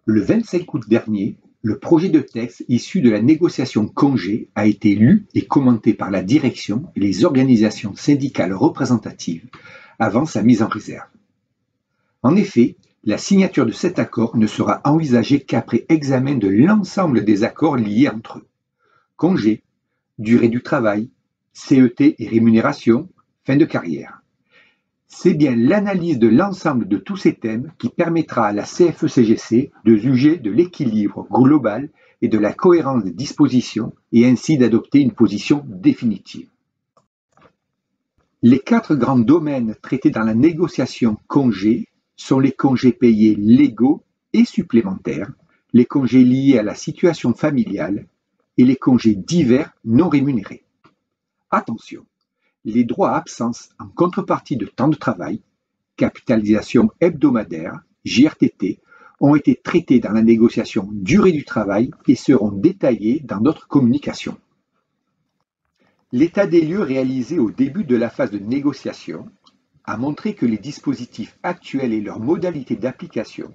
Le 25 août dernier, le projet de texte issu de la négociation congé a été lu et commenté par la direction et les organisations syndicales représentatives avant sa mise en réserve. En effet, la signature de cet accord ne sera envisagée qu'après examen de l'ensemble des accords liés entre eux. Congé, durée du travail, CET et rémunération, fin de carrière. C'est bien l'analyse de l'ensemble de tous ces thèmes qui permettra à la CFE-CGC de juger de l'équilibre global et de la cohérence des dispositions et ainsi d'adopter une position définitive. Les 4 grands domaines traités dans la négociation congé sont les congés payés légaux et supplémentaires, les congés liés à la situation familiale et les congés divers non rémunérés. Attention! Les droits à absence en contrepartie de temps de travail, capitalisation hebdomadaire, JRTT, ont été traités dans la négociation durée du travail et seront détaillés dans notre communication. L'état des lieux réalisé au début de la phase de négociation a montré que les dispositifs actuels et leurs modalités d'application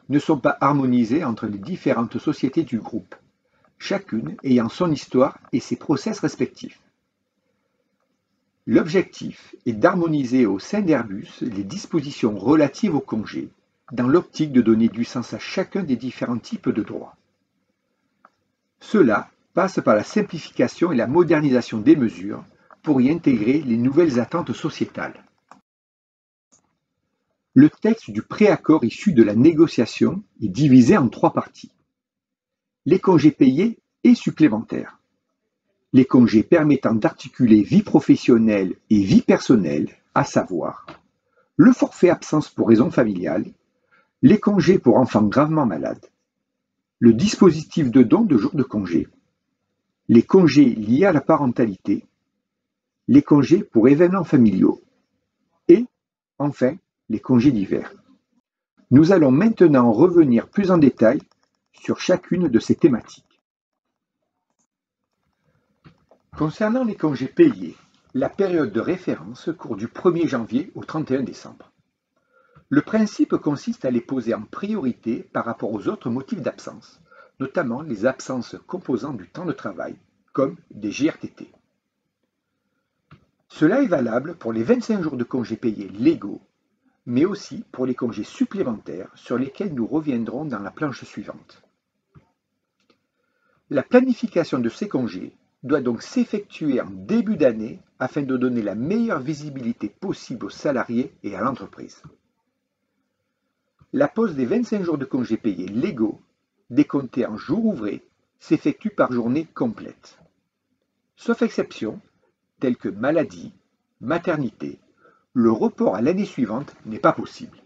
ne sont pas harmonisés entre les différentes sociétés du groupe, chacune ayant son histoire et ses process respectifs. L'objectif est d'harmoniser au sein d'Airbus les dispositions relatives au congé, dans l'optique de donner du sens à chacun des différents types de droits. Cela passe par la simplification et la modernisation des mesures pour y intégrer les nouvelles attentes sociétales. Le texte du préaccord issu de la négociation est divisé en 3 parties. Les congés payés et supplémentaires. Les congés permettant d'articuler vie professionnelle et vie personnelle, à savoir le forfait absence pour raison familiale, les congés pour enfants gravement malades, le dispositif de don de jours de congé, les congés liés à la parentalité, les congés pour événements familiaux et, enfin, les congés d'hiver. Nous allons maintenant revenir plus en détail sur chacune de ces thématiques. Concernant les congés payés, la période de référence court du 1er janvier au 31 décembre. Le principe consiste à les poser en priorité par rapport aux autres motifs d'absence, notamment les absences composant du temps de travail, comme des JRTT. Cela est valable pour les 25 jours de congés payés légaux, mais aussi pour les congés supplémentaires sur lesquels nous reviendrons dans la planche suivante. La planification de ces congés doit donc s'effectuer en début d'année afin de donner la meilleure visibilité possible aux salariés et à l'entreprise. La pose des 25 jours de congés payés légaux, décomptés en jours ouvrés, s'effectue par journée complète. Sauf exception, telles que maladie, maternité, le report à l'année suivante n'est pas possible.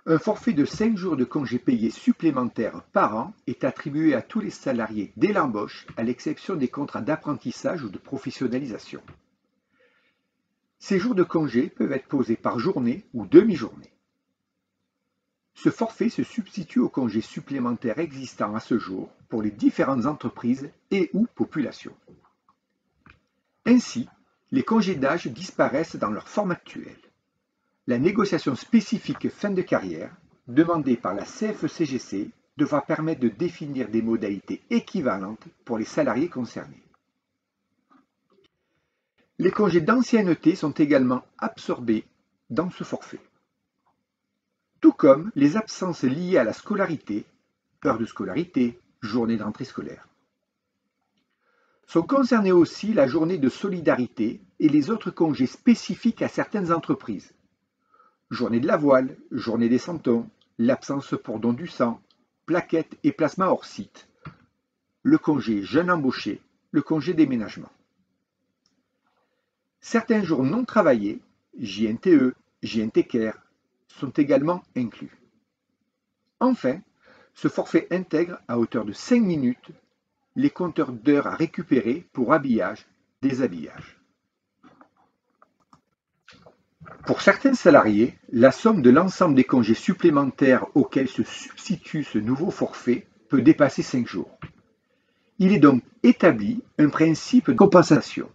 Un forfait de 5 jours de congés payés supplémentaires par an est attribué à tous les salariés dès l'embauche, à l'exception des contrats d'apprentissage ou de professionnalisation. Ces jours de congés peuvent être posés par journée ou demi-journée. Ce forfait se substitue aux congés supplémentaires existants à ce jour pour les différentes entreprises et ou populations. Ainsi, les congés d'âge disparaissent dans leur forme actuelle. La négociation spécifique fin de carrière, demandée par la CFE-CGC, devra permettre de définir des modalités équivalentes pour les salariés concernés. Les congés d'ancienneté sont également absorbés dans ce forfait. Tout comme les absences liées à la scolarité, heures de scolarité, journée de rentrée scolaire. Sont concernés aussi la journée de solidarité et les autres congés spécifiques à certaines entreprises. Journée de la voile, journée des santons, l'absence pour don du sang, plaquettes et plasma hors site, le congé jeune embauché, le congé déménagement. Certains jours non travaillés, JNTE, JNTCare, sont également inclus. Enfin, ce forfait intègre à hauteur de 5 minutes les compteurs d'heures à récupérer pour habillage, déshabillage. Pour certains salariés, la somme de l'ensemble des congés supplémentaires auxquels se substitue ce nouveau forfait peut dépasser 5 jours. Il est donc établi un principe de compensation.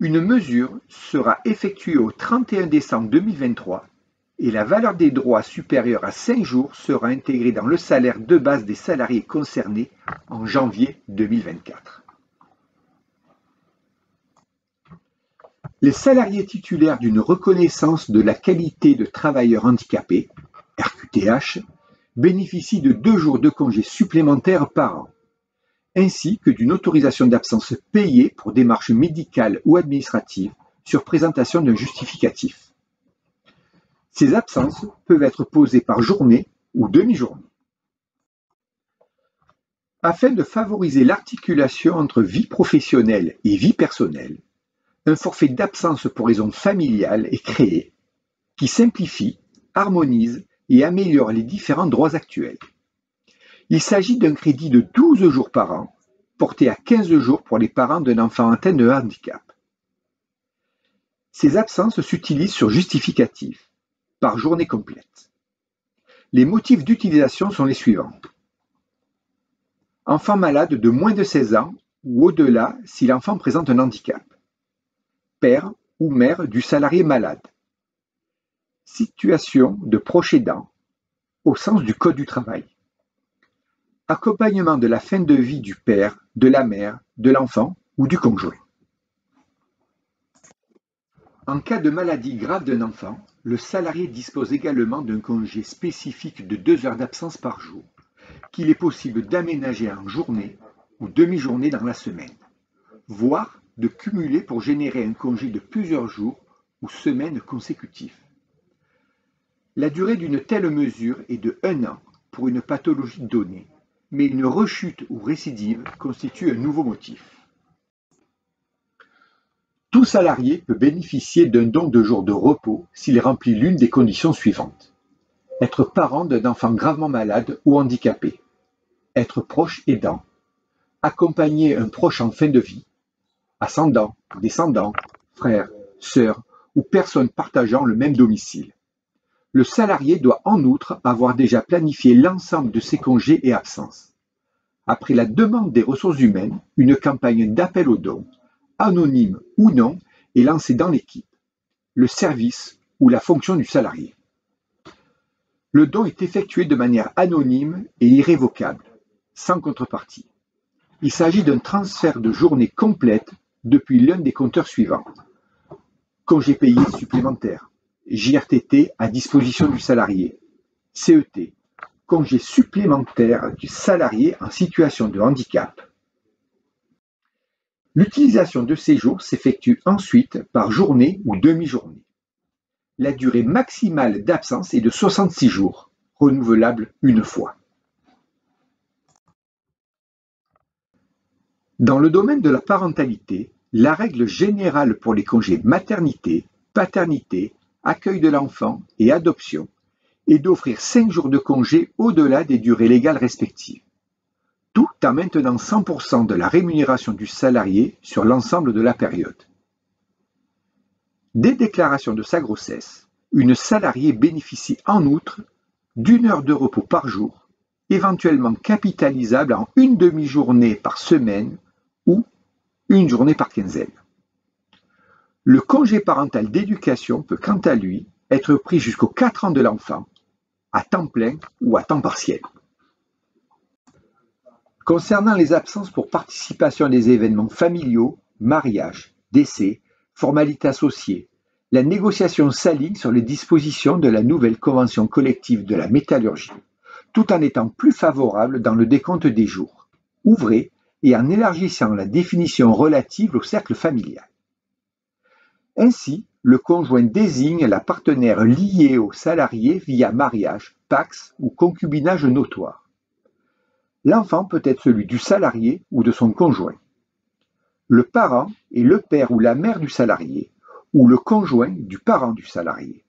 Une mesure sera effectuée au 31 décembre 2023 et la valeur des droits supérieure à 5 jours sera intégrée dans le salaire de base des salariés concernés en janvier 2024. Les salariés titulaires d'une reconnaissance de la qualité de travailleur handicapé, RQTH, bénéficient de 2 jours de congés supplémentaires par an, ainsi que d'une autorisation d'absence payée pour démarches médicales ou administratives sur présentation d'un justificatif. Ces absences peuvent être posées par journée ou demi-journée. Afin de favoriser l'articulation entre vie professionnelle et vie personnelle, un forfait d'absence pour raison familiale est créé, qui simplifie, harmonise et améliore les différents droits actuels. Il s'agit d'un crédit de 12 jours par an, porté à 15 jours pour les parents d'un enfant atteint de handicap. Ces absences s'utilisent sur justificatif, par journée complète. Les motifs d'utilisation sont les suivants. Enfant malade de moins de 16 ans ou au-delà si l'enfant présente un handicap. Père ou mère du salarié malade. Situation de proche aidant, au sens du Code du travail. Accompagnement de la fin de vie du père, de la mère, de l'enfant ou du conjoint. En cas de maladie grave d'un enfant, le salarié dispose également d'un congé spécifique de 2 heures d'absence par jour, qu'il est possible d'aménager en journée ou demi-journée dans la semaine, voire de cumuler pour générer un congé de plusieurs jours ou semaines consécutives. La durée d'une telle mesure est de 1 an pour une pathologie donnée, mais une rechute ou récidive constitue un nouveau motif. Tout salarié peut bénéficier d'un don de jours de repos s'il remplit l'une des conditions suivantes. Être parent d'un enfant gravement malade ou handicapé. Être proche aidant. Accompagner un proche en fin de vie. Ascendant, descendant, frère, sœur ou personne partageant le même domicile. Le salarié doit en outre avoir déjà planifié l'ensemble de ses congés et absences. Après la demande des ressources humaines, une campagne d'appel aux dons, anonyme ou non, est lancée dans l'équipe, le service ou la fonction du salarié. Le don est effectué de manière anonyme et irrévocable, sans contrepartie. Il s'agit d'un transfert de journée complète depuis l'un des compteurs suivants. Congé payé supplémentaire, JRTT à disposition du salarié, CET, congé supplémentaire du salarié en situation de handicap. L'utilisation de ces jours s'effectue ensuite par journée ou demi-journée. La durée maximale d'absence est de 66 jours, renouvelable une fois. Dans le domaine de la parentalité, la règle générale pour les congés maternité, paternité, accueil de l'enfant et adoption est d'offrir 5 jours de congé au-delà des durées légales respectives, tout en maintenant 100% de la rémunération du salarié sur l'ensemble de la période. Dès déclaration de sa grossesse, une salariée bénéficie en outre d'1 heure de repos par jour, éventuellement capitalisable en une demi-journée par semaine ou une journée par quinzaine. Le congé parental d'éducation peut quant à lui être pris jusqu'aux 4 ans de l'enfant, à temps plein ou à temps partiel. Concernant les absences pour participation à des événements familiaux, mariages, décès, formalités associées, la négociation s'aligne sur les dispositions de la nouvelle convention collective de la métallurgie, tout en étant plus favorable dans le décompte des jours, ouvrés et en élargissant la définition relative au cercle familial. Ainsi, le conjoint désigne la partenaire liée au salarié via mariage, pax ou concubinage notoire. L'enfant peut être celui du salarié ou de son conjoint. Le parent est le père ou la mère du salarié ou le conjoint du parent du salarié.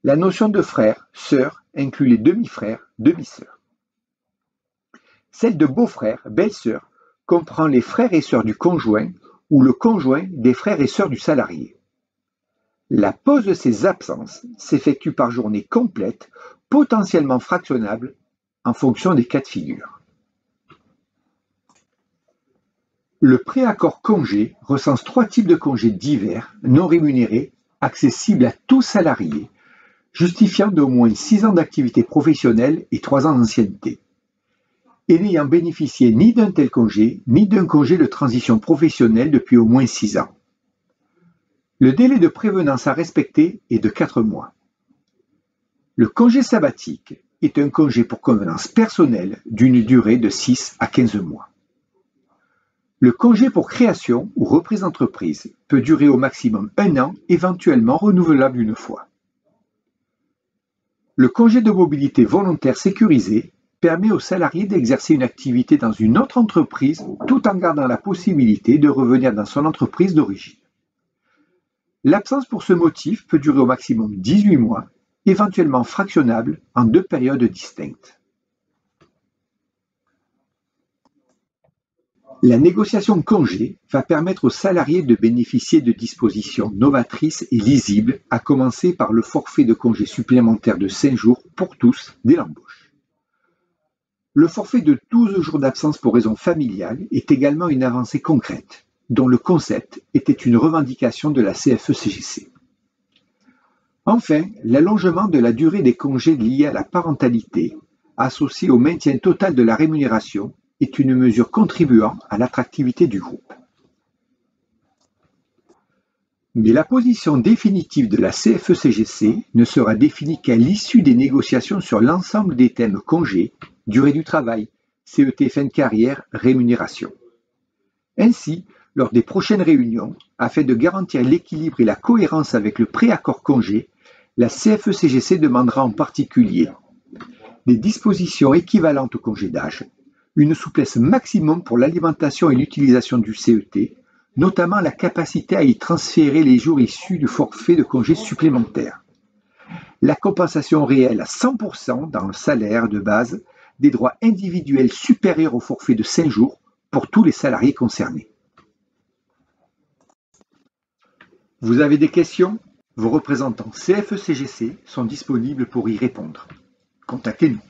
La notion de frère, sœur inclut les demi-frères, demi-sœurs. Celle de beau-frère, belle-sœur comprend les frères et sœurs du conjoint ou le conjoint des frères et sœurs du salarié. La pose de ces absences s'effectue par journée complète, potentiellement fractionnable en fonction des cas de figure. Le préaccord congé recense 3 types de congés divers, non rémunérés, accessibles à tout salarié, justifiant d'au moins 6 ans d'activité professionnelle et 3 ans d'ancienneté, et n'ayant bénéficié ni d'un tel congé, ni d'un congé de transition professionnelle depuis au moins 6 ans. Le délai de prévenance à respecter est de 4 mois. Le congé sabbatique est un congé pour convenance personnelle d'une durée de 6 à 15 mois. Le congé pour création ou reprise d'entreprise peut durer au maximum 1 an, éventuellement renouvelable une fois. Le congé de mobilité volontaire sécurisé permet aux salariés d'exercer une activité dans une autre entreprise tout en gardant la possibilité de revenir dans son entreprise d'origine. L'absence pour ce motif peut durer au maximum 18 mois, éventuellement fractionnable en 2 périodes distinctes. La négociation de congé va permettre aux salariés de bénéficier de dispositions novatrices et lisibles, à commencer par le forfait de congé supplémentaire de 5 jours pour tous dès l'embauche. Le forfait de 12 jours d'absence pour raison familiale est également une avancée concrète, dont le concept était une revendication de la CFE-CGC. Enfin, l'allongement de la durée des congés liés à la parentalité, associé au maintien total de la rémunération, est une mesure contribuant à l'attractivité du groupe. Mais la position définitive de la CFE-CGC ne sera définie qu'à l'issue des négociations sur l'ensemble des thèmes congés, durée du travail, CET fin de carrière, rémunération. Ainsi, lors des prochaines réunions, afin de garantir l'équilibre et la cohérence avec le préaccord congé, la CFE-CGC demandera en particulier des dispositions équivalentes au congé d'âge, une souplesse maximum pour l'alimentation et l'utilisation du CET, notamment la capacité à y transférer les jours issus du forfait de congé supplémentaire, la compensation réelle à 100% dans le salaire de base des droits individuels supérieurs au forfait de 5 jours pour tous les salariés concernés. Vous avez des questions? Vos représentants CFE-CGC sont disponibles pour y répondre. Contactez-nous.